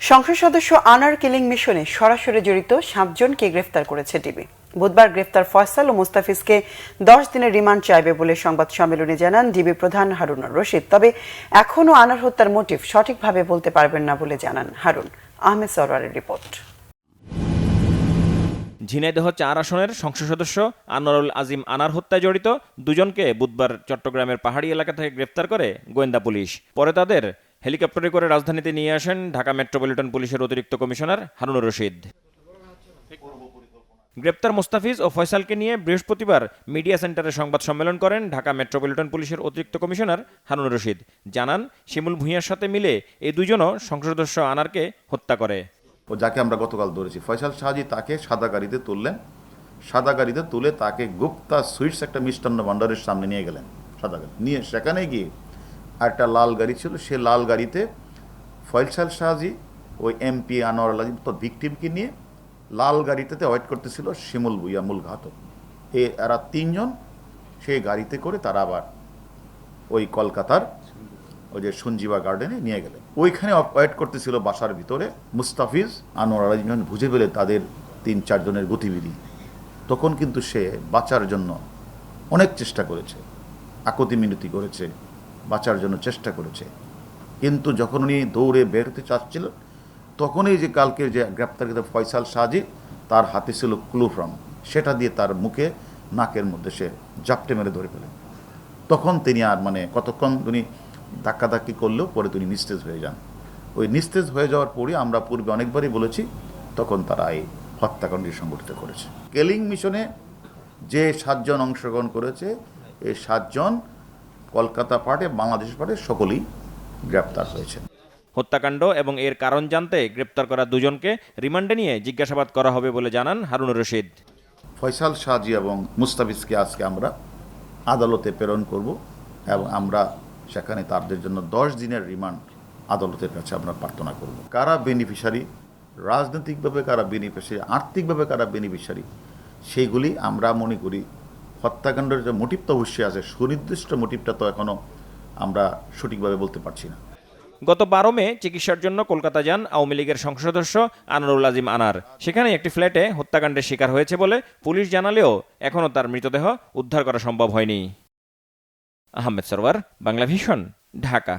সংসদ সদস্য আনার কিলিং মিশনে সরাসরি জড়িত ৭ জনকে গ্রেফতার করেছে ডিবি। বুধবার গ্রেফতার ফয়সাল ও মুস্তাফিজকে ১০ দিনের রিমান্ড চাইবে বলে সংবাদ সম্মেলনে জানান ডিবি প্রধান হারুনুর রশিদ। তবে এখনও আনার হত্যার মোটিভ সঠিকভাবে বলতে পারবেন না বলে জানান হারুন। আহমেদ সরওয়ারের রিপোর্ট। ঝিনাইদহ ৪ আসনের সংসদ সদস্য আনোয়ারুল আজিম আনার হত্যায় জড়িত দুজনকে বুধবার চট্টগ্রামের পাহাড়ি এলাকা থেকে গ্রেফতার করে গোয়েন্দা পুলিশ। পরে তাদের হেলিকপ্টারে করে রাজধানীতে নিয়ে আসেন ঢাকা মেট্রোপলিটন পুলিশের অতিরিক্ত কমিশনার হারুনুর রশিদ। গ্রেপ্তার মোস্তাফিজ ও ফয়সালকে নিয়ে বৃহস্পতিবার মিডিয়া সেন্টারে সংবাদ সম্মেলন করেন ঢাকা মেট্রোপলিটন পুলিশের অতিরিক্ত কমিশনার হারুনুর রশিদ। জানান, শিমুল ভূঁইয়ার সাথে মিলে এই দুজনও সংসদ সদস্য আনারকে হত্যা করে। ও যাকে আমরা গতকাল ধরেছি ফয়সাল শাহজি, তাকে সাদা গাড়িতে তুললেন। সাদা গাড়িতে তুলে তাকে গুপ্তা সুইটস একটা মিষ্টান্ন ভাণ্ডারের সামনে নিয়ে গেলেন। সাদা গাড়ি নিয়ে সেখানে গিয়ে একটা লাল গাড়ি ছিল, সে লাল গাড়িতে ফয়সাল শাহজি ওই এমপি আনোয়ারুল আজিম তো ভিকটিমকে নিয়ে লাল গাড়িটাতে ওয়েট করতেছিল শিমুল ভূঁইয়া মূল ঘাতক। এরা ৩ জন সেই গাড়িতে করে তারা আবার ওই কলকাতার ওই যে সঞ্জীবা গার্ডেনে নিয়ে গেলেন। ওইখানে ওয়েট করতেছিল বাসার ভিতরে মুস্তাফিজ। আনোয়ার আলী যখন বুঝে পেলে তাদের ৩-৪ জনের গতিবিধি, তখন কিন্তু সে বাঁচার জন্য অনেক চেষ্টা করেছে, আকুতি মিনতি করেছে, বাঁচার জন্য চেষ্টা করেছে। কিন্তু যখন উনি দৌড়ে বের হতে চাচ্ছিল, তখনই যে কালকে যে গ্রেপ্তারকৃত ফয়সাল শাহজি, তার হাতে ছিল ক্লোফ্রাম, সেটা দিয়ে তার মুখে নাকের মধ্যে সে জাপটে মেরে ধরে ফেলেন। তখন তিনি আর কতক্ষণ উনি ধাক্কাধাক্কি করলেও পরে তিনি নিস্তেজ হয়ে যান। ওই নিস্তেজ হয়ে যাওয়ার পরে আমরা পূর্বে অনেকবারই বলেছি, তখন তারা এই হত্যাকাণ্ডটি সংগঠিত করেছে। কিলিং মিশনে যে ৭ জন অংশগ্রহণ করেছে, এই ৭ জন কলকাতা পার্টে, বাংলাদেশ পার্টে সকলেই গ্রেপ্তার হয়েছে। হত্যাকাণ্ড এবং এর কারণ জানতে গ্রেপ্তার করা দুজনকে রিমান্ডে নিয়ে জিজ্ঞাসাবাদ করা হবে বলে জানান হারুনুর রশিদ। ফয়সাল শাহজি এবং মুস্তাফিজকে আজকে আমরা আদালতে প্রেরণ করব এবং আমরা সেখানে তাদের জন্য ১০ দিনের রিমান্ড আদালতের কাছে আমরা প্রার্থনা করব। কারা বেনিফিশিয়ারি, রাজনৈতিকভাবে কারা বেনিফিশিয়ারি, আর্থিকভাবে কারা বেনিফিশিয়ারি, সেইগুলি আমরা মনে করি। হত্যাকাণ্ডের যে মোটিভ তো অবশ্যই আছে, সুনির্দিষ্ট মোটিভটা তো এখনও আমরা সঠিকভাবে বলতে পারছি না। গত ১২ মে চিকিৎসার জন্য কলকাতা যান আওয়ামী লীগের সংসদ সদস্য আনোয়ারুল আজিম আনার। সেখানে একটি ফ্ল্যাটে হত্যাকাণ্ডের শিকার হয়েছে বলে পুলিশ জানালেও এখনও তার মৃতদেহ উদ্ধার করা সম্ভব হয়নি। আহমেদ সরওয়ার, বাংলা ভিশন, ঢাকা।